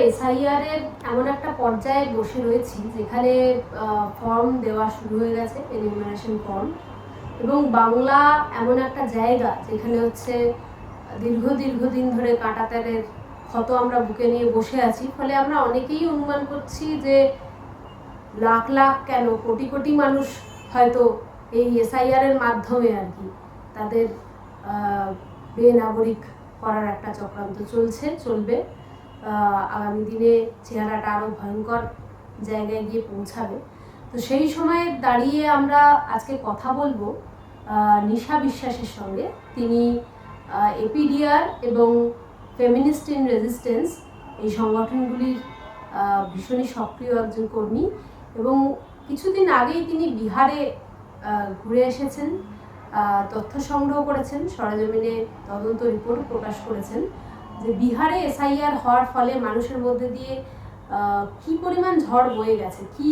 SIR এর এমন একটা পর্যায়ে বসে রয়েছি যেখানে ফর্ম দেওয়া শুরু হয়ে গেছে, এনিউমারেশন ফর্ম, এবং বাংলা এমন একটা জায়গা যেখানে হচ্ছে দীর্ঘদিন ধরে কাঁটাতারের ক্ষত আমরা বুকে নিয়ে বসে আছি। ফলে আমরা অনেকেই অনুমান করছি যে লাখ লাখ কেন কোটি কোটি মানুষ হয়তো এই এসআইআর এর মাধ্যমে আর কি তাদের বেনাগরিক করার একটা চক্রান্ত চলবে। আগামী দিনে চেহারাটা আরও ভয়ঙ্কর জায়গায় গিয়ে পৌঁছাবে। তো সেই সময়ে দাঁড়িয়ে আমরা আজকে কথা বলবো নিশা বিশ্বাসের সঙ্গে। তিনি এপিডিআর এবং ফেমিনিস্ট ইন রেজিস্ট্যান্স এই সংগঠনগুলির ভীষণই সক্রিয় একজন কর্মী, এবং কিছুদিন আগেই তিনি বিহারে ঘুরে এসেছেন, তথ্য সংগ্রহ করেছেন, সরেজমিনে তদন্ত রিপোর্ট প্রকাশ করেছেন যে বিহারে এসআইআর হওয়ার ফলে মানুষের মধ্যে দিয়ে কি পরিমাণ ঝড় বয়ে গেছে, কি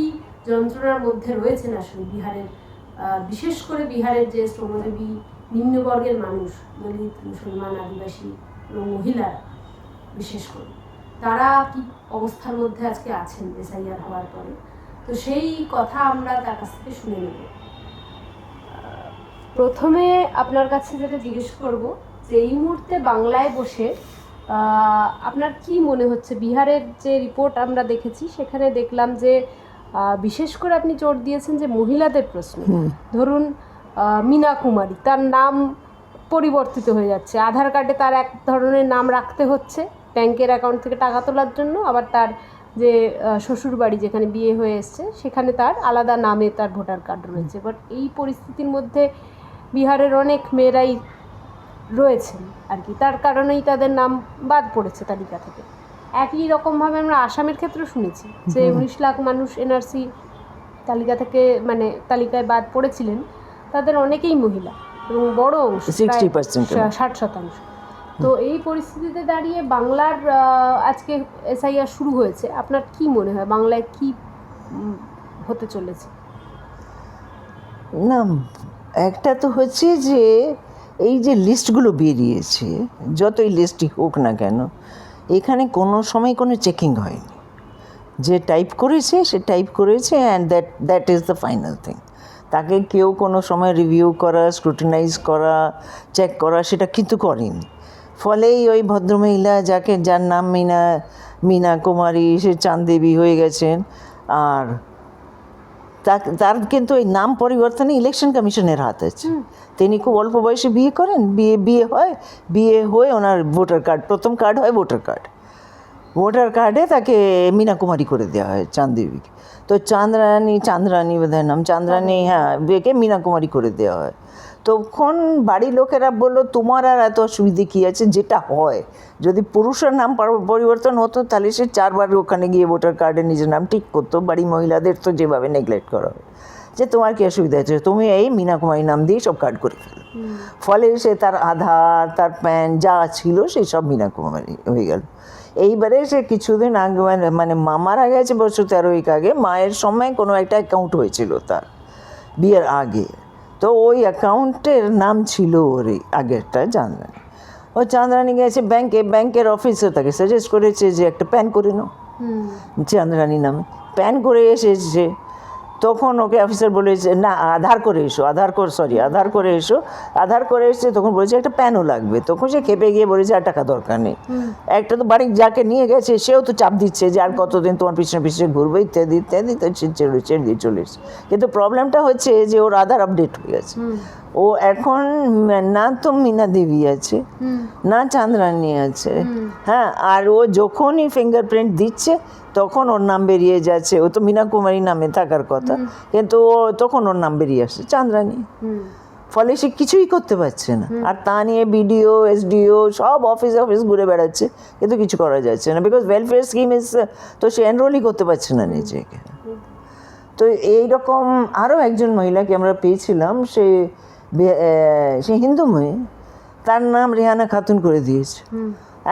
যন্ত্রণার মধ্যে রয়েছেন আসলে বিহারের, বিশেষ করে বিহারের যে শ্রমজীবী নিম্নবর্গের মানুষ, দলিত, মুসলমান, আদিবাসী এবং মহিলারা বিশেষ করে, তারা কি অবস্থার মধ্যে আজকে আছেন এসআইআর হওয়ার পরে। তো সেই কথা আমরা তার কাছ থেকে শুনে নেব। প্রথমে আপনার কাছে যেটা জিজ্ঞেস করব যে এই মুহূর্তে বাংলায় বসে আপনার কি মনে হচ্ছে? বিহারের যে রিপোর্ট আমরা দেখেছি সেখানে দেখলাম যে বিশেষ করে আপনি জোর দিয়েছেন যে মহিলাদের প্রশ্ন। ধরুন মীনা কুমারী, তার নাম পরিবর্তিত হয়ে যাচ্ছে, আধার কার্ডে তার এক ধরনের নাম রাখতে হচ্ছে ব্যাংকের অ্যাকাউন্ট থেকে টাকা তোলার জন্য, আবার তার যে শ্বশুর বাড়ি যেখানে বিয়ে হয়ে এসছে সেখানে তার আলাদা নামে তার ভোটার কার্ড রয়েছে। বাট এই পরিস্থিতির মধ্যে বিহারের অনেক মেয়েরাই রয়েছেন আর কি, তার কারণেই তাদের নাম বাদ পড়েছে তালিকা থেকে। একই রকমভাবে আমরা আসামের ক্ষেত্রে শুনেছি যে 19 লাখ মানুষ এনআরসি তালিকা থেকে তালিকায় বাদ পড়েছিলেন, তাদের অনেকেই মহিলা এবং বড় অংশ 60%। তো এই পরিস্থিতিতে দাঁড়িয়ে বাংলার আজকে এসআইআর শুরু হয়েছে, আপনার কি মনে হয় বাংলায় কি হতে চলেছে? না, একটা তো হচ্ছে যে এই যে লিস্টগুলো বেরিয়েছে, যতই লিস্টই হোক না কেন, এখানে কোনো সময় কোনো চেকিং হয়নি। যে টাইপ করেছে সে টাইপ করেছে, and that is the final thing. তাকে কেউ কোনো সময় রিভিউ করা, স্ক্রুটিনাইজ করা, চেক করা সেটা কিন্তু করেনি। ফলেই ওই ভদ্রমহিলা যার নাম মীনা কুমারী, সে চাঁদদেবী হয়ে গেছেন। আর তার কিন্তু এই নাম পরিবর্তনে ইলেকশন কমিশনের হাত আছে। তিনি খুব অল্প বয়সে বিয়ে করেন, বিয়ে হয়ে ওনার ভোটার কার্ড, প্রথম কার্ড হয় ভোটার কার্ডে তাকে মীনা কুমারী করে দেওয়া হয়, চাঁদদেবীকে। তো চাঁদরানী বোধহয় নাম, চাঁদরানী, হ্যাঁ, বিয়েকে মীনা কুমারী করে দেওয়া হয়। তখন বাড়ির লোকেরা বললো তোমার আর এত অসুবিধে কী আছে, যেটা হয় যদি পুরুষের নাম পরিবর্তন হতো তাহলে সে 4 বার ওখানে গিয়ে ভোটার কার্ডে নিজের নাম ঠিক করতো। বাড়ি মহিলাদের তো যেভাবে নেগলেক্ট করা হয়, যে তোমার কী অসুবিধা আছে, তুমি এই মীনা কুমারী নাম দিয়ে সব কার্ড করে ফেলো। ফলে সে তার আধার, তার প্যান যা ছিল সেই সব মীনা কুমারী হয়ে গেল। এইবারে সে কিছুদিন আগে মা মারা গেছে বছর 13 আগে, মায়ের সময় কোনো একটা অ্যাকাউন্ট হয়েছিল তার বিয়ের আগে। তো ওই অ্যাকাউন্টের নাম ছিল ওর আগেরটা চাঁদরানী। ও চাঁদরানী গেছে ব্যাংকের অফিসে, তাকে সাজেস্ট করেছে যে একটা প্যান করে নাও চাঁদরানী নামে। প্যান করে এসেছে, তখন ওকে অফিসার বলেছে না আধার করে এসে তখন বলেছে একটা প্যানও লাগবে। তখন সে খেপে গিয়ে বলেছে আর টাকা দরকার নেই, একটা তো বাড়ি যাকে নিয়ে গেছে সেও তো চাপ দিচ্ছে যে আর কতদিন তোমার পিছনে ঘুরবে ইত্যাদি ইত্যাদি, তো ছেড়ে দিয়ে চলে এসছে। কিন্তু প্রবলেমটা হচ্ছে যে ওর আধার আপডেট হয়ে গেছে, ও এখন না তো মীনা দেবী আছে না চাঁদরানী আছে। হ্যাঁ, আর ও যখনই ফিঙ্গারপ্রিন্ট দিচ্ছে তখন ওর নাম বেরিয়ে যাচ্ছে। ও তো মীনা কুমারী নামে থাকার কথা, কিন্তু তখন ওর নাম বেরিয়ে আসছে চাঁদরানী। ফলে সে কিছুই করতে পারছে না। আর তা নিয়ে বিডিও, এসডিও সব অফিস ঘুরে বেড়াচ্ছে, কিন্তু কিছু করা যাচ্ছে না, বিকজ ওয়েলফেয়ার স্কিম তো সে এনরোলই করতে পারছে না নিজেকে। তো এইরকম আরও একজন মহিলাকে আমরা পেয়েছিলাম, সে হিন্দু মেয়ে, তার নাম রেহানা খাতুন করে দিয়েছে।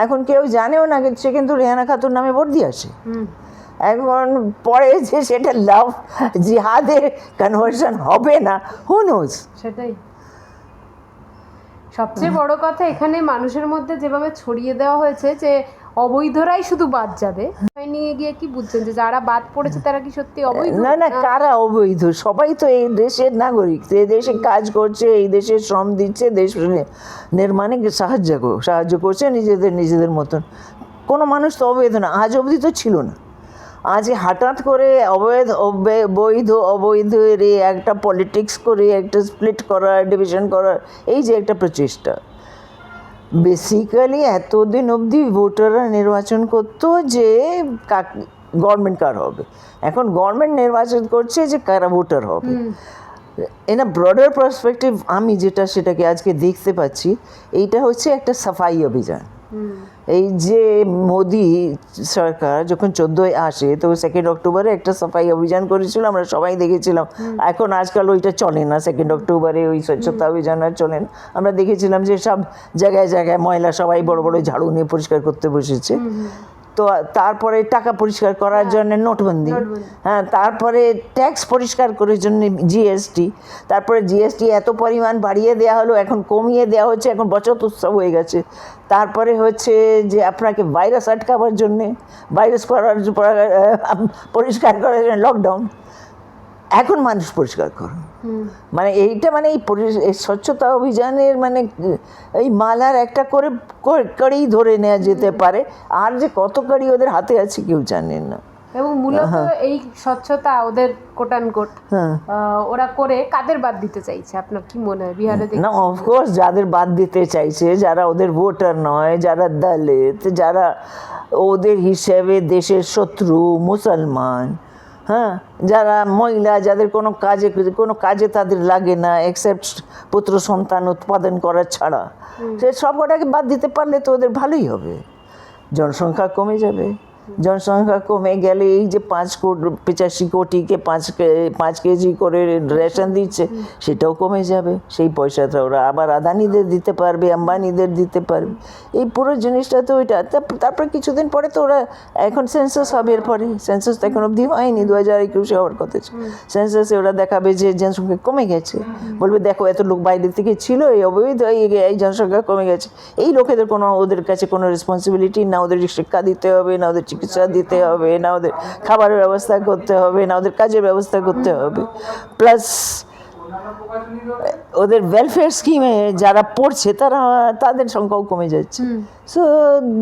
এখন কেউ জানেও না, সে কিন্তু রেহানা খাতুন নামে ভোট দিয়ে আসে। এখন পরে যে সেটা লাভ জিহাদের কনভার্সন হবে না, হু নোজ। সেটাই সবচেয়ে বড় কথা, এখানে মানুষের মধ্যে যেভাবে ছড়িয়ে দেওয়া হয়েছে যে অবৈধরাই শুধু বাদ যাবে, নিয়ে গিয়ে কি বুঝছেন যে যারা বাদ পড়েছে তারা কি সত্যি অবৈধ? না না, কারা অবৈধ? সবাই তো এই দেশের নাগরিক, এই দেশে কাজ করছে, এই দেশে শ্রম দিচ্ছে, দেশ নির্মাণে সাহায্য করছে নিজেদের মতন। কোনো মানুষ তো অবৈধ না, আজ অবধি তো ছিল না। আজ হঠাৎ করে বৈধ অবৈধের এই একটা পলিটিক্স করে একটা স্প্লিট করার, ডিভিশন করার, এই যে একটা প্রচেষ্টা। বেসিক্যালি এতদিন অবধি ভোটাররা নির্বাচন করতো যে গভর্নমেন্ট কার হবে, এখন গভর্নমেন্ট নির্বাচন করছে যে কারা ভোটার হবে। ইন আ ব্রডার পার্সপেক্টিভ আমি সেটাকে আজকে দেখতে পাচ্ছি, এইটা হচ্ছে একটা সাফাই অভিযান। এই যে মোদি সরকার যখন 14 আসে, তো 2 অক্টোবরে একটা সাফাই অভিযান করেছিল, আমরা সবাই দেখেছিলাম। এখন আজকাল ওইটা চলে না, 2 অক্টোবরে ওই স্বচ্ছতা অভিযান আর চলে না। আমরা দেখেছিলাম যে সব জায়গায় জায়গায় ময়লা সবাই বড় বড় ঝাড়ু নিয়ে পরিষ্কার করতে বসেছে। তো তারপরে টাকা পরিষ্কার করার জন্য নোটবন্দি, হ্যাঁ, তারপরে ট্যাক্স পরিষ্কার করার জন্য জিএসটি, তারপরে জিএসটি এত পরিমাণ বাড়িয়ে দেওয়া হলো, এখন কমিয়ে দেওয়া হচ্ছে, এখন বচত উৎসব হয়ে গেছে। তারপরে হচ্ছে যে আপনাকে ভাইরাস আটকাবার জন্যে, ভাইরাস পরিষ্কার করার জন্য লকডাউন। এখন মানুষ পরিষ্কার করো, মানে এইটা, মানে এই স্বচ্ছতা অভিযানের মানে এই মালার একটা করে কড়ি ধরে নেওয়া যেতে পারে, আর যে কত কড়ি ওদের হাতে আছে কেউ জানেন না। এবং মূলত এই স্বচ্ছতা ওদের কোটানকোট ওরা করে কাদের বাদ দিতে চাইছে আপনার কি মনে হয় বিহারে? না, অফকোর্স যাদের বাদ দিতে চাইছে, যারা ওদের ভোটার নয়, যারা দলিত, যারা ওদের হিসেবে দেশের শত্রু, মুসলমান, হ্যাঁ, যারা মহিলা, যাদের কোনো কাজে তাদের লাগে না এক্সেপ্ট পুত্র সন্তান উৎপাদন করা ছাড়া, সে সব কটাকে বাদ দিতে পারলে তো ওদের ভালোই হবে, জনসংখ্যা কমে যাবে। জনসংখ্যা কমে গেলে এই যে 85 কোটিকে 5 কেজি করে রেশন দিচ্ছে, সেটাও কমে যাবে। সেই পয়সাটা ওরা আবার আদানিদের দিতে পারবে, আম্বানিদের দিতে পারবে। এই পুরো জিনিসটা তো ওইটা। তারপরে কিছুদিন পরে তো ওরা, এখন সেন্সাস হবে, এরপরে সেন্সাস তো এখন অবধি হয়নি, 2021 হওয়ার কথা ছিল। সেন্সাসে ওরা দেখাবে যে জনসংখ্যা কমে গেছে, বলবে দেখো এত লোক বাইরে থেকে ছিল, এই অবৈধ এই জনসংখ্যা কমে গেছে। এই লোকেদের ওদের কাছে কোনো রেসপন্সিবিলিটি না, ওদের শিক্ষা দিতে হবে না, ওদের চিকিৎসা দিতে হবে না, ওদের খাবারের ব্যবস্থা করতে হবে না, ওদের কাজের ব্যবস্থা করতে হবে, প্লাস ওদের ওয়েলফেয়ার স্কিমে যারা পড়ছে তাদের সংখ্যাও কমে যাচ্ছে। So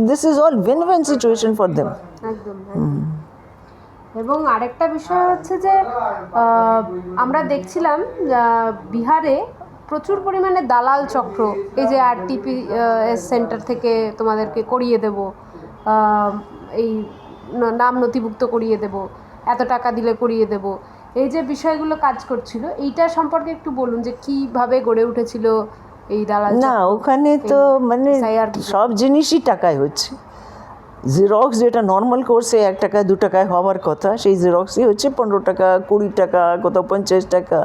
this is all win win situation for them. একদম। এবং আরেকটা বিষয় হচ্ছে যে আমরা দেখছিলাম বিহারে প্রচুর পরিমাণে দালাল চক্র, এই যে RTPS সেন্টার থেকে তোমাদেরকে করিয়ে দেব, এই নাম নথিভুক্ত করিয়ে দেব, এত টাকা দিলে করিয়ে দেব, এই যে বিষয়গুলো কাজ করছিল, এইটা সম্পর্কে একটু বলুন যে কিভাবে গড়ে উঠেছিল এই দালাল চক্র? না, ওখানে তো মানে সব জিনিসই টাকায় হচ্ছে। জেরক্স যেটা নর্মাল কোর্সে 1 টাকা 2 টাকায় হওয়ার কথা, সেই জেরক্সই হচ্ছে 15 টাকা, 20 টাকা, কোথাও 50 টাকা।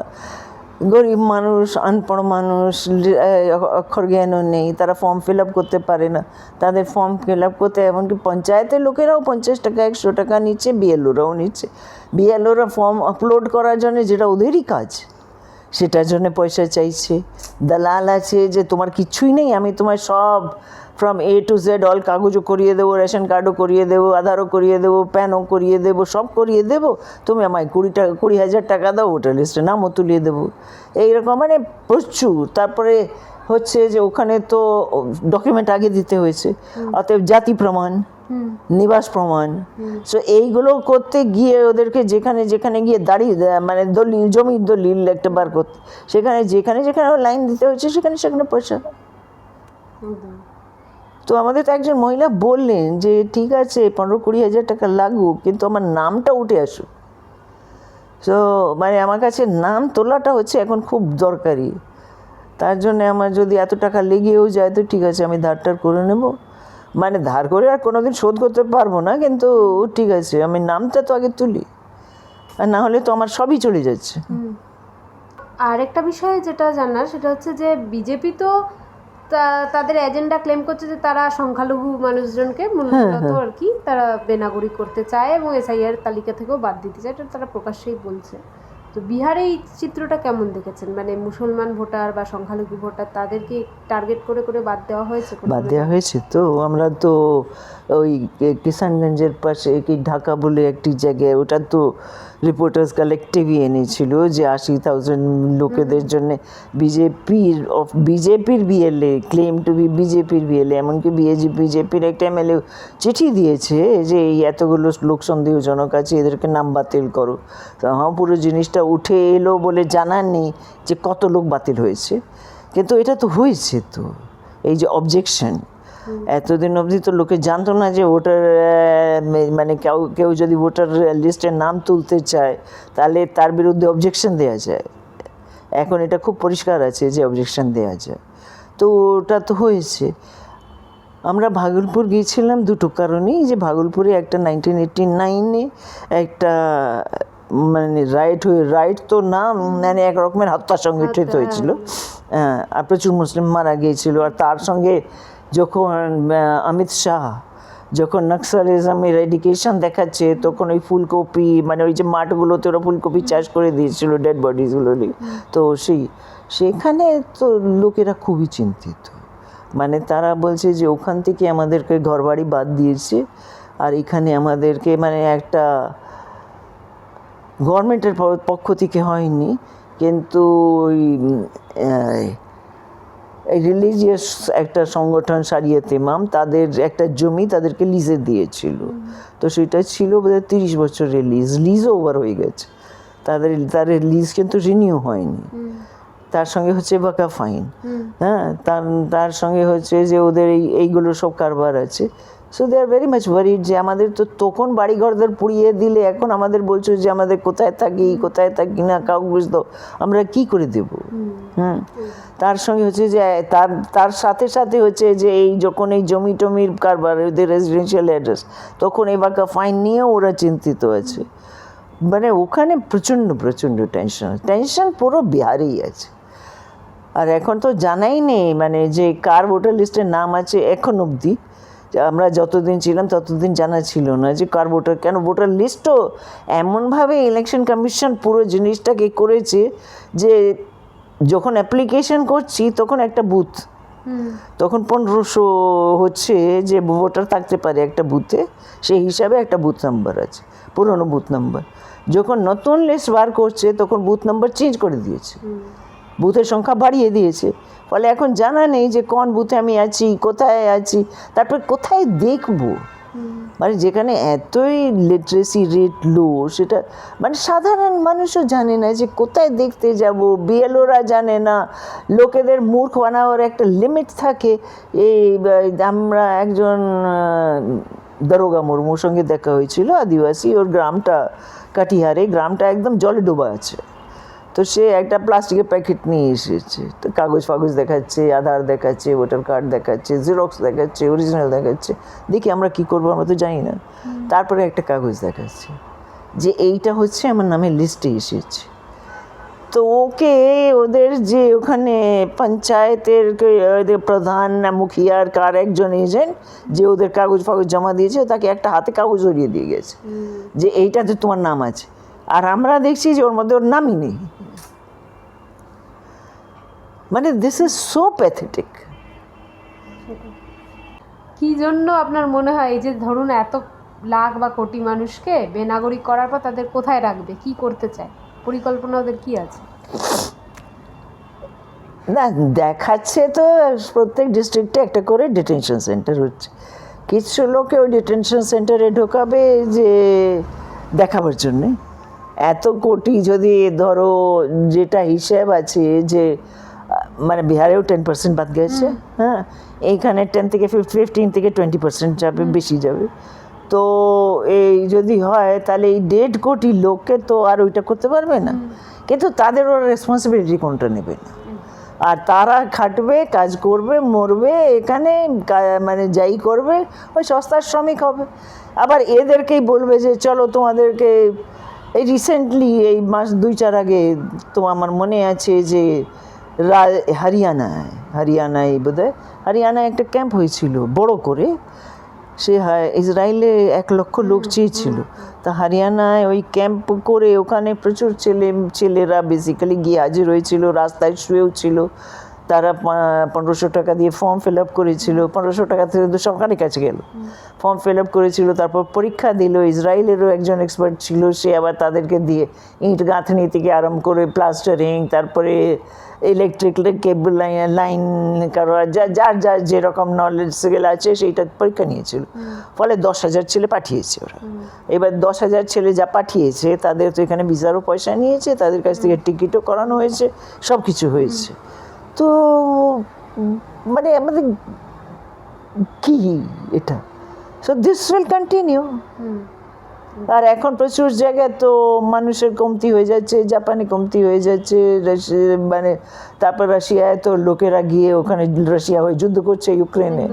গরিব মানুষ, আনপড় মানুষ, অক্ষর জ্ঞানও নেই, তারা ফর্ম ফিল আপ করতে পারে না। তাদের ফর্ম ফিল আপ করতে এমনকি পঞ্চায়েতের লোকেরাও 50 টাকা 100 টাকা নিচ্ছে, বিএলওরাও নিচ্ছে। বিএলওরা ফর্ম আপলোড করার জন্য, যেটা ওদেরই কাজ, সেটার জন্য পয়সা চাইছে। দালাল আছে যে তোমার কিচ্ছুই নেই, আমি তোমার সব from A to Z all কাগজও করিয়ে দেবো, রেশন কার্ডও করিয়ে দেবো, আধারও করিয়ে দেবো, প্যানও করিয়ে দেবো, সব করিয়ে দেবো, তুমি আমায় 20,000 টাকা দাও, ভোটার লিস্টে নামও তুলিয়ে দেবো। এইরকম মানে প্রচুর। তারপরে হচ্ছে যে ওখানে তো ডকুমেন্ট আগে দিতে হয়েছে, অতএব জাতি প্রমাণ, নিবাস প্রমাণ। সো এইগুলো করতে গিয়ে ওদেরকে যেখানে গিয়ে দাঁড়িয়ে মানে দলিল, জমির দলিল একটা বার করতে, যেখানে লাইন দিতে হয়েছে, সেখানে পয়সা। তো আমাদের তো একজন মহিলা বললেন যে ঠিক আছে 15-20 হাজার টাকা লাগুক, কিন্তু আমার নামটা উঠে আসুক। সো মানে আমার কাছে নাম তোলাটা হচ্ছে এখন খুব দরকারি। তার জন্য আমার যদি এত টাকা লেগেও যায় তো ঠিক আছে, আমি ধারটার করে নেব। মানে ধার করে আর কোনোদিন শোধ করতে পারবো না, কিন্তু ঠিক আছে আমি নামটা তো আগে তুলি, আর না হলে তো আমার সবই চলে যাচ্ছে। আর একটা বিষয় যেটা জানার, সেটা হচ্ছে যে বিজেপি তো তাদের এজেন্ডা ক্লেম করছে যে তারা সংখ্যালঘু মানুষজনকে মূলত আর কি তারা বেনাগরিক করতে চায় এবং SIR তালিকা থেকেও বাদ দিতে চায়, এটা তারা প্রকাশ্যেই বলছে। তো বিহারে এই চিত্রটা কেমন দেখেছেন, মানে মুসলমান ভোটার বা সংখ্যালঘু ভোটার তাদেরকে টার্গেট করে করে বাদ দেওয়া হয়েছে? বাদ দেওয়া হয়েছে। তো আমরা তো ওই কিষানগঞ্জের পাশে কি ঢাকা বলে একটি জায়গায়, ওটা তো রিপোর্টার্স কালেক্টিভই এনেছিল যে 80,000 লোকেদের জন্য বিজেপির বিএলএ ক্লেম টু বি বিজেপির বিএলএ, এমনকি বিজেপির একটা এমএলএ চিঠি দিয়েছে যে এই এতগুলো লোক সন্দেহজনক আছে, এদেরকে নাম বাতিল করো। তো হ্যাঁ, পুরো জিনিসটা উঠে এলো বলে জানার নেই যে কত লোক বাতিল হয়েছে, কিন্তু এটা তো হয়েছে। তো এই যে অবজেকশন, এতদিন অবধি তো লোকে জানতো না যে ভোটার মানে কেউ যদি ভোটার লিস্টের নাম তুলতে চায় তাহলে তার বিরুদ্ধে অবজেকশন দেওয়া যায়। এখন এটা খুব পরিষ্কার আছে যে অবজেকশন দেওয়া যায়। তো ওটা তো হয়েছে। আমরা ভাগলপুর গিয়েছিলাম দুটো কারণেই, যে ভাগলপুরে একটা 1989-এ একটা মানে রাইট তো না, মানে এক রকমের হত্যা সংগঠিত হয়েছিল, আর প্রচুর মুসলিম মারা গিয়েছিল। আর তার সঙ্গে যখন অমিত শাহ যখন নক্সালিজমের এডিকেশন দেখাচ্ছে, তখন ওই ফুলকপি মানে ওই যে মাঠগুলোতে ওরা ফুলকপি চাষ করে দিয়েছিল ডেড বডিসগুলো নিয়ে। তো সেখানে তো লোকেরা খুবই চিন্তিত, মানে তারা বলছে যে ওখান থেকে আমাদেরকে ঘরবাড়ি বাদ দিয়েছে, আর এখানে আমাদেরকে মানে একটা গভর্নমেন্টের পক্ষ থেকে হয়নি, কিন্তু ওই রিলিজিয়াস একটা সংগঠন সারিয়াত ইমাম তাদের একটা জমি তাদেরকে লিজে দিয়েছিল। তো সেটা ছিল বোধহয় 30 বছরের লিজও ওভার হয়ে গেছে, তাদের লিজ কিন্তু রিনিউ হয়নি। তার সঙ্গে হচ্ছে বাঁকা ফাইন, হ্যাঁ, তার সঙ্গে হচ্ছে যে ওদের এইগুলো সব কারবার আছে। So they are very much worried যে আমাদের তো তখন বাড়িঘরদের পুড়িয়ে দিলে এখন আমাদের বলছো যে আমাদের কোথায় থাকি না কাউকে বুঝতো, আমরা কি করে দেব? তার সঙ্গে হচ্ছে যে তার সাথে সাথে হচ্ছে যে এই যখন এই জমি টমির কারবার, ওদের রেসিডেন্সিয়াল অ্যাড্রেস, তখন এই বাঁকা ফাইন নিয়েও ওরা চিন্তিত আছে। মানে ওখানে প্রচণ্ড টেনশন পুরো বিহারেই আছে। আর এখন তো জানাই নেই মানে যে কার ভোটার লিস্টের নাম আছে, এখন অবধি আমরা যতদিন ছিলাম ততদিন জানা ছিল না যে কার ভোটার, কেন ভোটার লিস্টও এমনভাবে ইলেকশন কমিশন পুরো জিনিসটাকে করেছে যে যখন অ্যাপ্লিকেশন করছি তখন একটা বুথ, তখন 1500 হচ্ছে যে ভোটার থাকতে পারে একটা বুথে, সেই হিসাবে একটা বুথ নাম্বার আছে, পুরনো বুথ নাম্বার। যখন নতুন লিস্ট বার করছে তখন বুথ নাম্বার চেঞ্জ করে দিয়েছে, বুথের সংখ্যা বাড়িয়ে দিয়েছে। ফলে এখন জানা নেই যে কোন বুথে আমি আছি, কোথায় আছি, তারপর কোথায় দেখবো। মানে যেখানে এতই লিটারেসি রেট লো, সেটা মানে সাধারণ মানুষও জানে না যে কোথায় দেখতে যাব, বিএলওরা জানে না, লোকেদের মূর্খ বানাবার একটা লিমিট থাকে। এই আমরা একজন দারোগা মুর্মুর সঙ্গে দেখা হয়েছিল, আদিবাসী, ওর গ্রামটা কাটিহারে, গ্রামটা একদম জলে ডোবা আছে। তো সে একটা প্লাস্টিকের প্যাকেট নিয়ে এসেছে, তো কাগজ ফাগজ দেখাচ্ছে, আধার দেখাচ্ছে, ভোটার কার্ড দেখাচ্ছে, জেরক্স দেখাচ্ছে, অরিজিনাল দেখাচ্ছে। দেখি আমরা কি করবো, আমরা তো জানি না। তারপরে একটা কাগজ দেখাচ্ছে যে এইটা হচ্ছে আমার নামে লিস্টে এসেছে। তো ওকে ওদের যে ওখানে পঞ্চায়েতের প্রধান না মুখিয়ার কার একজন এজেন্ট যে ওদের কাগজ ফাগজ জমা দিয়েছে, তাকে একটা হাতে কাগজ ধরিয়ে দিয়ে গেছে যে এইটাতে তোমার নাম আছে। আর আমরা দেখছি যে ওর মধ্যে ওর নামই নেই। মানে দিস ইজ সো প্যাথেটিক। কি জন্য আপনার মনে হয় এই যে ধরুন এত লাখ বা কোটি মানুষকে বেনাগরিক করার পর তাদের কোথায় রাখবে, কি করতে চায়, পরিকল্পনা ওদের কি আছে? না, দেখাচ্ছে তো প্রত্যেক ডিস্ট্রিক্টে একটা করে ডিটেনশন সেন্টার হচ্ছে, কিছু লোকে ওই ডিটেনশন সেন্টারে ঢোকাবে যে দেখাবার জন্যে। এত কোটি যদি ধরো, যেটা হিসেব আছে যে মানে বিহারেও 10% বাদ গেছে, হ্যাঁ, এইখানে 10 থেকে 15 থেকে 20% যাবে, বেশি যাবে। তো এই যদি হয় তাহলে এই 1.5 কোটি লোককে তো আর ওইটা করতে পারবে না, কিন্তু তাদের ওর রেসপন্সিবিলিটি কোনটা নেবে না। আর তারা খাটবে, কাজ করবে, মরবে এখানে, মানে যাই করবে ওই সস্তার শ্রমিক হবে। আবার এদেরকেই বলবে যে চলো তোমাদেরকে, এই রিসেন্টলি এই মাস 2-4 আগে তো আমার মনে আছে যে হরিয়ানায় বোধহয় হরিয়ানায় একটা ক্যাম্প হয়েছিল বড় করে, সে ইসরায়েলে 1,00,000 লোক চেয়েছিল, তা হরিয়ানায় ওই ক্যাম্প করে ওখানে প্রচুর ছেলেরা বেসিক্যালি গিয়ে হাজির হয়েছিল, রাস্তায় শুয়েও ছিল। তারা 1500 টাকা দিয়ে ফর্ম ফিল আপ করেছিল, 1500 টাকা থেকে তো সরকারের কাছে গেল, ফর্ম ফিল আপ করেছিল, তারপর পরীক্ষা দিল। ইসরায়েলেরও একজন এক্সপার্ট ছিল, সে আবার তাদেরকে দিয়ে ইট গাঁথনি থেকে আরম্ভ করে প্লাস্টারিং, তারপরে ইলেকট্রিক কেবল লাইন করা, যার যার যেরকম নলেজ স্কিল আছে সেইটা পরীক্ষা নিয়েছিল। ফলে 10,000 ছেলে পাঠিয়েছে ওরা। এবার 10,000 ছেলে যা পাঠিয়েছে তাদের তো এখানে ভিসারও পয়সা নিয়েছে, তাদের কাছ থেকে টিকিটও করানো হয়েছে, সব কিছু হয়েছে। তো মানে আমাদের কি এটা, সো দিস উইল কন্টিনিউ। আর এখন প্রচুর জায়গায় তো মানুষের কমতি হয়ে যাচ্ছে, জাপানে কমতি হয়ে যাচ্ছে, মানে তারপর রাশিয়ায় তো লোকেরা গিয়ে ওখানে রাশিয়া হয়ে যুদ্ধ করছে ইউক্রেনে,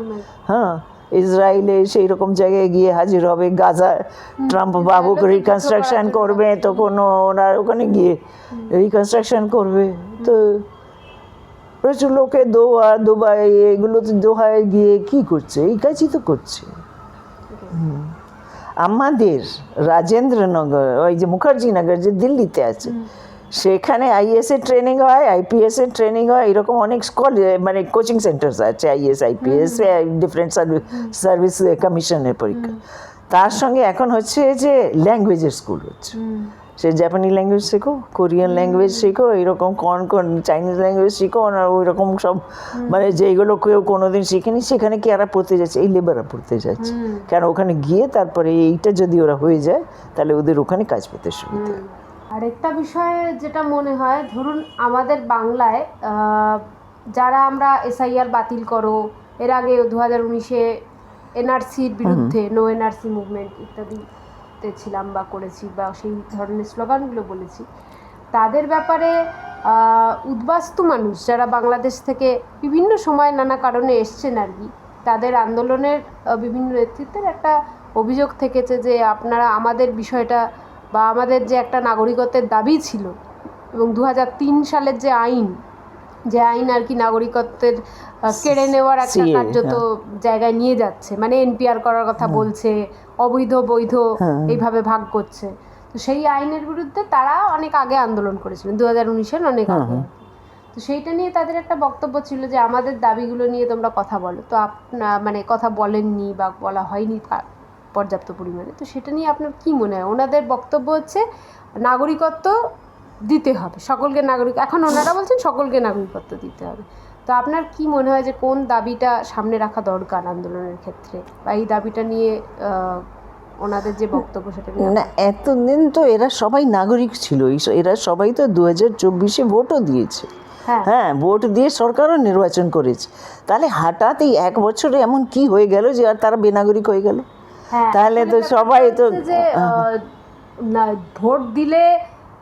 হ্যাঁ, ইসরায়েলে সেই রকম জায়গায় গিয়ে হাজির হবে। গাজা ট্রাম্প বাবু রিকনস্ট্রাকশন করবে, তখন ওনার ওখানে গিয়ে রিকনস্ট্রাকশন করবে। তো প্রচুর লোকে দুবাই এগুলোতে দোহায় গিয়ে কি করছে, এই কাজই তো করছে। আমাদের রাজেন্দ্রনগর, ওই যে মুখার্জিনগর যে দিল্লিতে আছে, সেখানে আইএস এর ট্রেনিং হয়, আইপিএস এর ট্রেনিং হয়, এরকম অনেক মানে কোচিং সেন্টার আছে, আইএস আইপিএস ডিফারেন্ট সার্ভিস কমিশনের পরীক্ষা। তার সঙ্গে এখন হচ্ছে যে ল্যাঙ্গুয়েজের স্কুল হচ্ছে, সে জাপানি ল্যাঙ্গুয়েজ শেখো, কোরিয়ান ল্যাঙ্গুয়েজ শেখো, এরকম কোন চাইনিজ ল্যাঙ্গুয়েজ শেখো, না ওই রকম সব, মানে যেগুলো কেউ কোনোদিন শিখেনি সেখানে কি এরা পড়তে যাচ্ছে, এই লেবাররা পড়তে যাচ্ছে। কেন ওখানে গিয়ে তারপরে এইটা যদি ওরা হয়ে যায় তাহলে ওদের ওখানে কাজ পেতে সুবিধা। আরেকটা বিষয় যেটা মনে হয়, ধরুন আমাদের বাংলায় যারা আমরা এসআইআর বাতিল করো, এর আগে 2019-এ এনআরসির বিরুদ্ধে নো এনআরসি মুভমেন্ট ইত্যাদিতে ছিলাম বা করেছি বা সেই ধরনের স্লোগানগুলো বলেছি, তাদের ব্যাপারে উদ্বাস্তু মানুষ যারা বাংলাদেশ থেকে বিভিন্ন সময় নানা কারণে এসছেন আর কি, তাদের আন্দোলনের বিভিন্ন নেতৃত্বের একটা অভিযোগ থেকেছে যে আপনারা আমাদের বিষয়টা বা আমাদের যে একটা নাগরিকত্বের দাবি ছিল, এবং 2003 সালের যে আইন আর কি নাগরিকত্বের কেড়ে নেওয়ার একটা কার্যত জায়গায় নিয়ে যাচ্ছে, মানে এনপিআর করার কথা বলছে, অবৈধ বৈধ এইভাবে ভাগ করছে। তো সেই আইনের বিরুদ্ধে তারা অনেক আগে আন্দোলন করেছিলেন, 2019-এর অনেক আগে। তো সেইটা নিয়ে তাদের একটা বক্তব্য ছিল যে আমাদের দাবিগুলো নিয়ে তোমরা কথা বলো, তো মানে কথা বলেননি বা বলা হয়নি পর্যাপ্ত পরিমাণে। তো সেটা নিয়ে আপনার কি মনে হয়? ওনাদের বক্তব্য হচ্ছে নাগরিকত্ব দিতে হবে সকলকে, এখন ওনারা বলছেন সকলকে নাগরিকত্ব দিতে হবে। তো আপনার কি মনে হয় যে কোন দাবিটা সামনে রাখা দরকার আন্দোলনের ক্ষেত্রে, বা এই দাবিটা নিয়ে ওনাদের যে বক্তব্য সেটা না, এতদিন তো এরা সবাই নাগরিক ছিল, এরা সবাই তো 2024-এ ভোটও দিয়েছে, হ্যাঁ, ভোট দিয়ে সরকারও নির্বাচন করেছে। তাহলে হঠাৎ এই 1 বছরে এমন কি হয়ে গেল যে আর তারা বেনাগরিক হয়ে গেল? তাহলে তো সবাই তো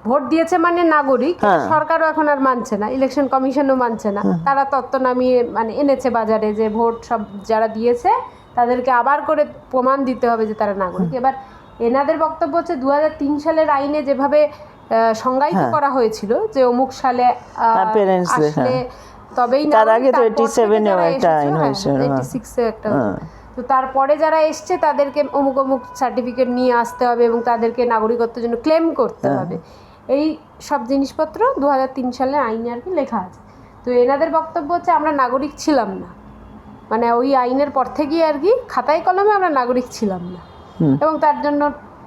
ভোট দিয়েছে মানে নাগরিক, সরকারও এখন আর মানছে না, ইলেকশন কমিশনও মানছে না, তারা তত্ত্ব নামিয়ে মানে এনেছে বাজারে যে ভোট সব যারা দিয়েছে তাদেরকে আবার করে প্রমাণ দিতে হবে যে তারা নাগরিক। এবার এনাদের বক্তব্য হচ্ছে 2003 সালের আইনে যেভাবে সংজ্ঞায়িত করা হয়েছিল যে অমুক সালে আসলে তবেই, তার আগে তো 87-এ একটা আইন হয়েছিল, 86-এ একটা, তো তারপরে যারা এসছে তাদেরকে অমুক অমুক সার্টিফিকেট নিয়ে আসতে হবে এবং তাদেরকে নাগরিকত্বের জন্য ক্লেম করতে হবে, এই সব জিনিসপত্র 2003 সালের আইনে আর কি লেখা আছে। তো এনাদের বক্তব্য হচ্ছে আমরা নাগরিক ছিলাম না, মানে ওই আইনের পর থেকেই আর কি খাতায় কলমে আমরা নাগরিক ছিলাম না, এবং তার জন্য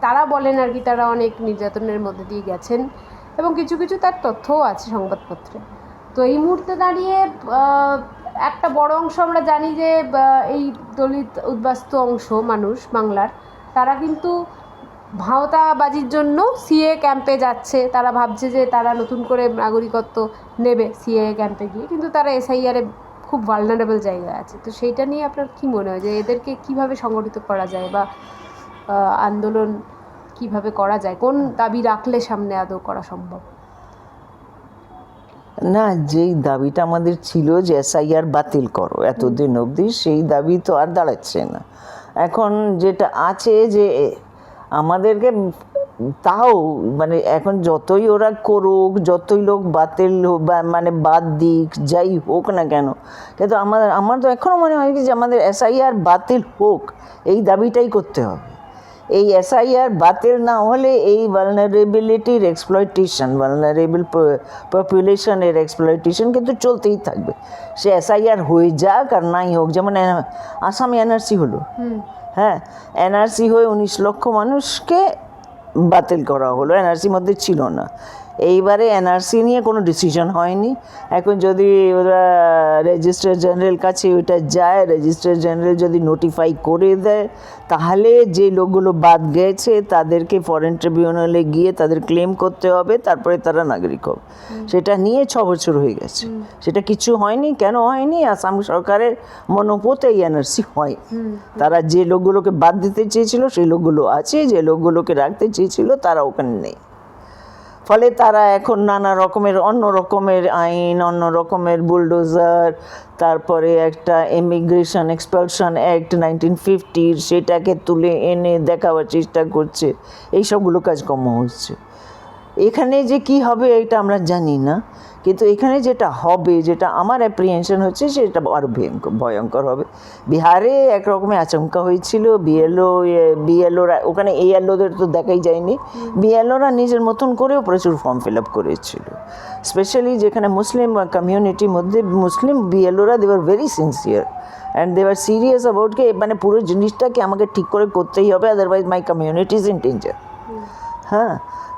তারা বলেন আর কি তারা অনেক নির্যাতনের মধ্যে দিয়ে গেছেন, এবং কিছু কিছু তার তথ্যও আছে সংবাদপত্রে। তো এই মুহূর্তে দাঁড়িয়ে একটা বড় অংশ আমরা জানি যে এই দলিত উদ্বাস্তু অংশ মানুষ বাংলার, তারা কিন্তু ভাওতাবাজির জন্য সিএ ক্যাম্পে যাচ্ছে, তারা ভাবছে যে তারা নতুন করে নাগরিকত্ব নেবে সিএ ক্যাম্পে গিয়ে, কিন্তু তারা এসআইআরে খুব ভালনারেবল জায়গায় আছে। তো সেইটা নিয়ে আপনার কি মনে হয় যে এদেরকে কিভাবে সংগঠিত করা যায় বা আন্দোলন কিভাবে করা যায়, কোন দাবি রাখলে সামনে আদৌ করা সম্ভব? না, যেই দাবিটা আমাদের ছিল যে এসআইআর বাতিল করো এতদিন অবধি, সেই দাবি তো আর দাঁড়াচ্ছে না। এখন যেটা আছে যে আমাদেরকে তাও মানে এখন যতই ওরা করুক, যতই লোক বাতিল মানে বাদ দিক, যাই হোক না কেন, কিন্তু আমার তো এখনও মনে হয় যে আমাদের এসআইআর বাতিল হোক, এই দাবিটাই করতে হবে। এই এসআইআর বাতিল না হলে এই ভালনারেবিলিটির এক্সপ্লয়টেশন, ভালনারেবল পপুলেশনের এক্সপ্লয়টেশন কিন্তু চলতেই থাকবে। সে এসআইআর হয়ে যাক আর নাই হোক, যেমন আসামে এনআরসি হলো, হ্যাঁ, এনআরসি হয়ে 19 লক্ষ মানুষকে বাতিল করা হলো, এনআরসির মধ্যে ছিল না। এইবারে এনআরসি নিয়ে কোনো ডিসিশন হয়নি। এখন যদি ওরা রেজিস্ট্রার জেনারেল কাছে ওইটা যায়, রেজিস্ট্রার জেনারেল যদি নোটিফাই করে দেয়, তাহলে যে লোকগুলো বাদ গেছে তাদেরকে ফরেন ট্রিবিউনালে গিয়ে তাদের ক্লেম করতে হবে, তারপরে তারা নাগরিক হবে। সেটা নিয়ে 6 বছর হয়ে গেছে, সেটা কিছু হয়নি। কেন হয়নি? আসাম সরকারের মনোপথে এই এনআরসি হয়। তারা যে লোকগুলোকে বাদ দিতে চেয়েছিল সেই লোকগুলো আছে, যে লোকগুলোকে রাখতে চেয়েছিল তারা ওখানে নেই। ফলে তারা এখন নানা রকমের অন্য রকমের আইন, অন্য রকমের বুলডোজার, তারপরে একটা ইমিগ্রেশন এক্সপালশন অ্যাক্ট 1950 সেটাকে তুলে এনে দেখাবার চেষ্টা করছে। এই সবগুলো কাজকর্ম হচ্ছে। এখানে যে কি হবে এটা আমরা জানি না, কিন্তু এখানে যেটা হবে, যেটা আমার অ্যাপ্রিহেনশন হচ্ছে, সেটা আরও ভয়ঙ্কর হবে। বিহারে একরকমের আচমকা হয়েছিল, বিএলওরা ওখানে এএলওদের তো দেখাই যায়নি, বিএলওরা নিজের মতন করেও প্রচুর ফর্ম ফিল আপ করেছিল। স্পেশালি যেখানে মুসলিম কমিউনিটির মধ্যে মুসলিম বিএলওরা they were very sincere and they were serious about কে মানে পুরো জিনিসটাকে আমাকে ঠিক করে করতেই হবে, otherwise my community is in danger. হ্যাঁ,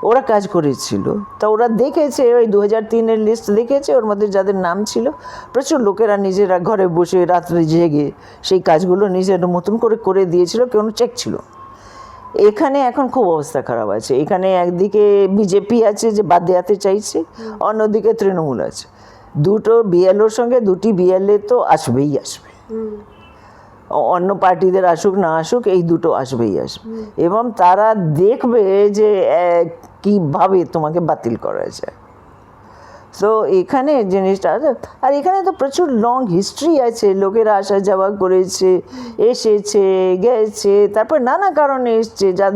ওরা কাজ করেছিল। তা ওরা দেখেছে, ওই 2003-এর লিস্ট দেখেছে, ওর মধ্যে যাদের নাম ছিল, প্রচুর লোকেরা নিজেরা ঘরে বসে রাত্রে জেগে সেই কাজগুলো নিজের মতন করে করে দিয়েছিল, কোনো চেক ছিল। এখানে এখন খুব অবস্থা খারাপ আছে। এখানে একদিকে বিজেপি আছে যে বাদ দেওয়াতে চাইছে, অন্যদিকে তৃণমূল আছে। দুটো বিএলওর সঙ্গে দুটি বিএলএ তো আসবেই আসবে, অন্য পার্টিদের আসুক না আসুক, এই দুটো আসবেই আসবে। এবং তারা দেখবে যে কীভাবে তোমাকে বাতিল করা যায়। সো এখানে জিনিসটা, আর এখানে তো প্রচুর লং হিস্ট্রি আছে, লোকেরা আসা যাওয়া করেছে, এসেছে গেছে, তারপর নানা কারণে এসছে, যার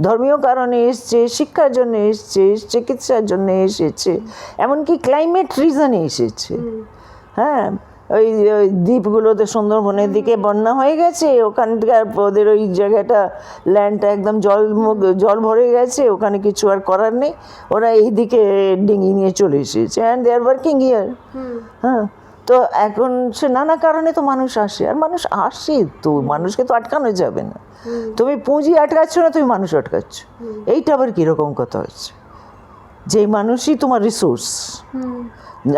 ধর্মীয় কারণে এসছে, শিক্ষার জন্য এসছে, চিকিৎসার জন্য এসেছে, এমনকি ক্লাইমেট রিজনে এসেছে। হ্যাঁ, ওই দ্বীপগুলোতে সুন্দরবনের দিকে বন্যা হয়ে গেছে, ওখানকার ওদের ওই জায়গাটা ল্যান্ডটা একদম জল ভরে গেছে, ওখানে কিছু আর করার নেই, ওরা এই দিকে ডিঙি নিয়ে চলে এসেছে and they are working here. হ্যাঁ, তো এখন সে নানা কারণে তো মানুষ আসে, আর মানুষ আসে তো, মানুষকে তো আটকানো যাবে না। তুমি পুঁজি আটকাচ্ছ না, তুমি মানুষ আটকাচ্ছ, এইটা আবার কীরকম কথা হচ্ছে? যেই মানুষই তোমার রিসোর্স।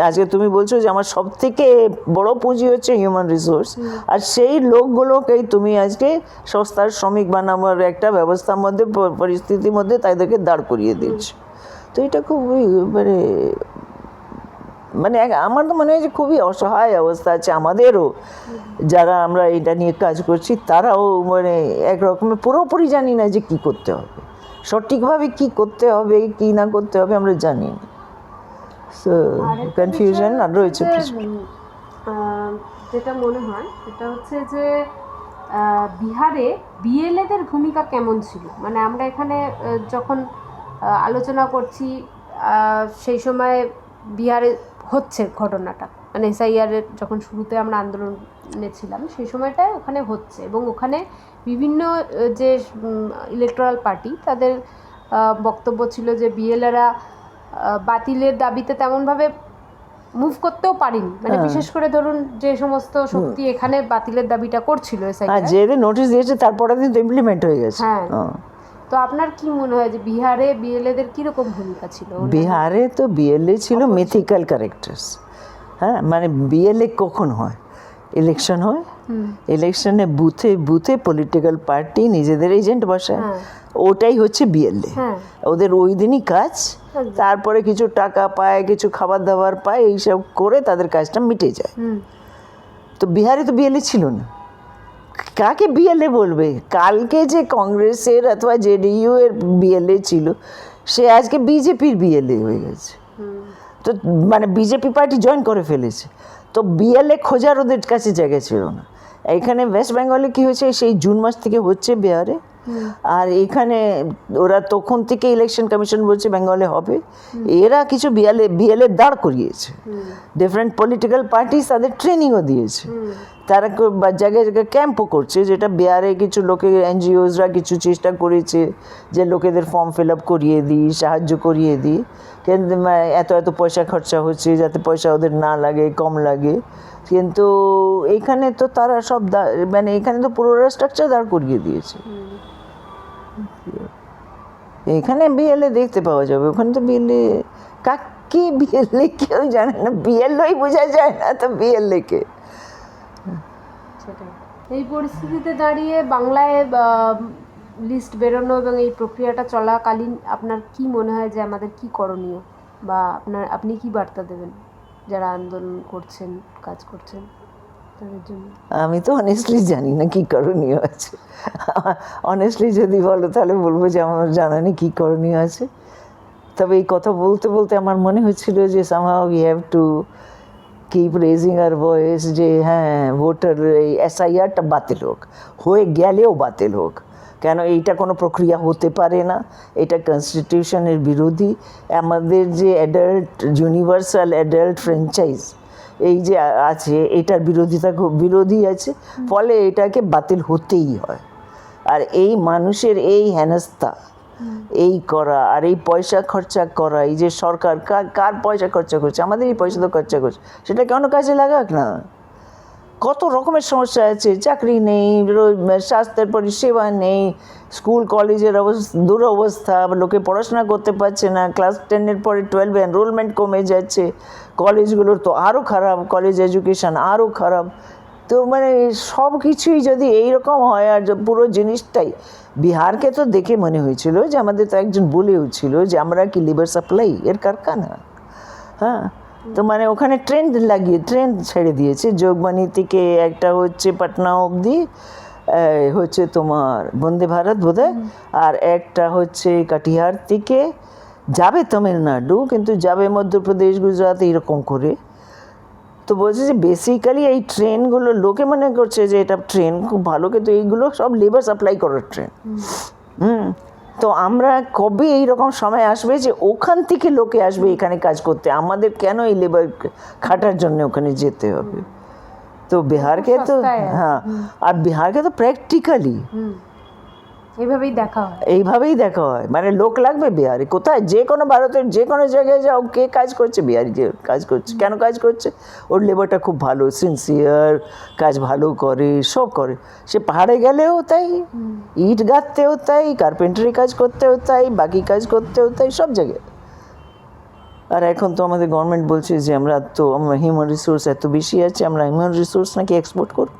আজকে তুমি বলছো যে আমার সব থেকে বড় পুঁজি হচ্ছে হিউম্যান রিসোর্স, আর সেই লোকগুলোকেই তুমি আজকে সস্তার শ্রমিক বানাবার একটা ব্যবস্থার মধ্যে, পরিস্থিতির মধ্যে তাদেরকে দাঁড় করিয়ে দিচ্ছ। তো এটা খুবই মানে আমার তো মনে হয় যে খুবই অসহায় অবস্থা আছে আমাদেরও, যারা আমরা এটা নিয়ে কাজ করছি, তারাও মানে একরকমের পুরোপুরি জানি না যে কী করতে হবে, সঠিকভাবে কী করতে হবে, কী না করতে হবে আমরা জানি না। কনফিউশন আর রয়েছে। যেটা মনে হয় সেটা হচ্ছে যে বিহারে বিএলএদের ভূমিকা কেমন ছিল, মানে আমরা এখানে যখন আলোচনা করছি সেই সময় বিহারে হচ্ছে ঘটনাটা, মানে এসআইআরের যখন শুরুতে আমরা আন্দোলনে ছিলাম সেই সময়টায় ওখানে হচ্ছে, এবং ওখানে বিভিন্ন যে ইলেকটোরাল পার্টি তাদের বক্তব্য ছিল যে বিএলএরা বাতিলের দাবিতে তেমনভাবে মুভ করতেও পারিনি, মানে বিশেষ করে ধরুন যে সমস্ত শক্তি এখানে বাতিলের দাবিটা করছিল যে নোটিশ দিয়েছে তারপরে দিন তো ইমপ্লিমেন্ট হয়ে গেছে। হ্যাঁ, তো আপনার কি মনে হয় যে বিহারে বিএলএদের কীরকম ভূমিকা ছিল? বিহারে তো বিএলএ ছিল মিথিক্যাল ক্যারেক্টার্স। হ্যাঁ, মানে বিএলএ কখন হয়? ইলেকশন হয়, ইলেকশনে বুথে বুথে পলিটিক্যাল পার্টি নিজেদের এজেন্ট বসায়, ওটাই হচ্ছে বিএলএ। ওদের ওই দিনই কাজ, তারপরে কিছু টাকা পায়, কিছু খাবার দাবার পায়, এইসব করে তাদের কাজটা মিটে যায়। তো বিহারে তো বিএলএ ছিল না। কাকে বিএলএ বলবে? কালকে যে কংগ্রেসের অথবা জেডিইউ এর বিএলএ ছিল, সে আজকে বিজেপির বিএলএ হয়ে গেছে। তো মানে বিজেপি পার্টি জয়েন করে ফেলেছে, তো বিএলএ খোঁজার ওদের কাছে জায়গা ছিল না। এখানে ওয়েস্ট বেঙ্গলে কী হয়েছে, সেই জুন মাস থেকে হচ্ছে বিহারে, আর এখানে ওরা তখন থেকে ইলেকশন কমিশন বলছে বেঙ্গলে হবে, এরা কিছু বিএলএ দাঁড় করিয়েছে, ডিফারেন্ট পলিটিক্যাল পার্টি তাদের ট্রেনিংও দিয়েছে, তারা জায়গায় জায়গায় ক্যাম্পও করছে, যেটা বিহারে কিছু লোকে এনজিওসরা কিছু চেষ্টা করেছে যে লোকেদের ফর্ম ফিল আপ করিয়ে দিই, সাহায্য করিয়ে দিই, কিন্তু এত এত পয়সা খরচা হচ্ছে যাতে পয়সা ওদের না লাগে, কম লাগে। কিন্তু এইখানে তো তারা সব মানে এখানে তো পুরো স্ট্রাকচার দাঁড় করিয়ে দিয়েছে। এখানে বিএলএ দেখতে পাওয়া যাবে, ওখানে তো বিএলএ কাকে বিএলএ কেউ জানে না, বিএলওই বোঝা যায় না তো বিএলএ কে। সেটাই। এই পরিস্থিতিতে দাঁড়িয়ে বাংলায় লিস্ট বেরোনো এবং এই প্রক্রিয়াটা চলাকালীন আপনার কি মনে হয় যে আমাদের কি করণীয়, বা আপনি কি বার্তা দেবেন যারা আন্দোলন করছেন, কাজ করছেন তাদের জন্য? আমি তো অনেস্টলি জানি না কি করণীয় আছে। অনেস্টলি যদি বলো তাহলে বলবো যে আমার জানা নেই কী করণীয় আছে। তবে এই কথা বলতে বলতে আমার মনে হচ্ছিল যে somehow we have to keep raising our voice যে হ্যাঁ ভোটার এই এসআইআরটা বাতিল হোক, হয়ে গেলেও বাতিল হোক। কেন এইটা কোনো প্রক্রিয়া হতে পারে না, এটা কনস্টিটিউশনের বিরোধী। আমাদের যে অ্যাডাল্ট ইউনিভার্সাল অ্যাডাল্ট ফ্র্যাঞ্চাইজ এই যে আছে এটার বিরোধিতা খুব বিরোধী আছে, ফলে এটাকে বাতিল হতেই হয়। আর এই মানুষের এই হেনস্থা এই করা আর এই পয়সা খরচা করা, এই যে সরকার কার পয়সা খরচা করছে, আমাদের এই পয়সা তো খরচা করছে, সেটা কেন কাজে লাগাক না? কত রকমের সমস্যা আছে, চাকরি নেই, স্বাস্থ্যের পরিষেবা নেই, স্কুল কলেজের দুরবস্থা, লোকে পড়াশোনা করতে পারছে না, ক্লাস 10-এর পরে 12-এ এনরোলমেন্ট কমে যাচ্ছে, কলেজগুলোর তো আরও খারাপ, কলেজ এডুকেশান আরও খারাপ। তো মানে সব কিছুই যদি এইরকম হয়, আর পুরো জিনিসটাই বিহারকে তো দেখে মনে হয়েছিল যে আমাদের তো একজন বলেও ছিল যে আমরা কি লিভার সাপ্লাই এর কারখানা। হ্যাঁ, তো মানে ওখানে ট্রেন ছেড়ে দিয়েছে, যোগবাণী থেকে একটা হচ্ছে পাটনা অবধি হচ্ছে তোমার বন্দে ভারত বোধহয়, আর একটা হচ্ছে কাটিহার থেকে যাবে তামিলনাড়ু, কিন্তু যাবে মধ্যপ্রদেশ, গুজরাট এইরকম করে। তো বলছে যে বেসিক্যালি এই ট্রেনগুলো লোকে মনে করছে যে এটা ট্রেন খুব ভালো, কিন্তু এইগুলো সব লেবার সাপ্লাই করার ট্রেন। তো আমরা কবে এইরকম সময় আসবে যে ওখান থেকে লোকে আসবে এখানে কাজ করতে, আমাদের কেন এই লেবার খাটার জন্য ওখানে যেতে হবে? তো বিহারকে তো হ্যাঁ, আর বিহারকে তো প্র্যাকটিক্যালি এইভাবেই দেখা হয়, মানে লোক লাগবে বিহারে কোথায়, যে কোনো ভারতের যে কোনো জায়গায় যাও, কে কাজ করছে? বিহারি যে কাজ করছে, কেন কাজ করছে? ওর লেবারটা খুব ভালো, সিনসিয়ার, কাজ ভালো করে, সব করে। সে পাহাড়ে গেলেও তাই, ইট গাঁথতেও তাই, কার্পেন্টারি কাজ করতেও তাই, বাকি কাজ করতেও তাই, সব জায়গায়। আর এখন তো আমাদের গভর্নমেন্ট বলছে যে আমরা হিউম্যান রিসোর্স এত বেশি আছে, আমরা হিউম্যান রিসোর্স নাকি এক্সপোর্ট করব।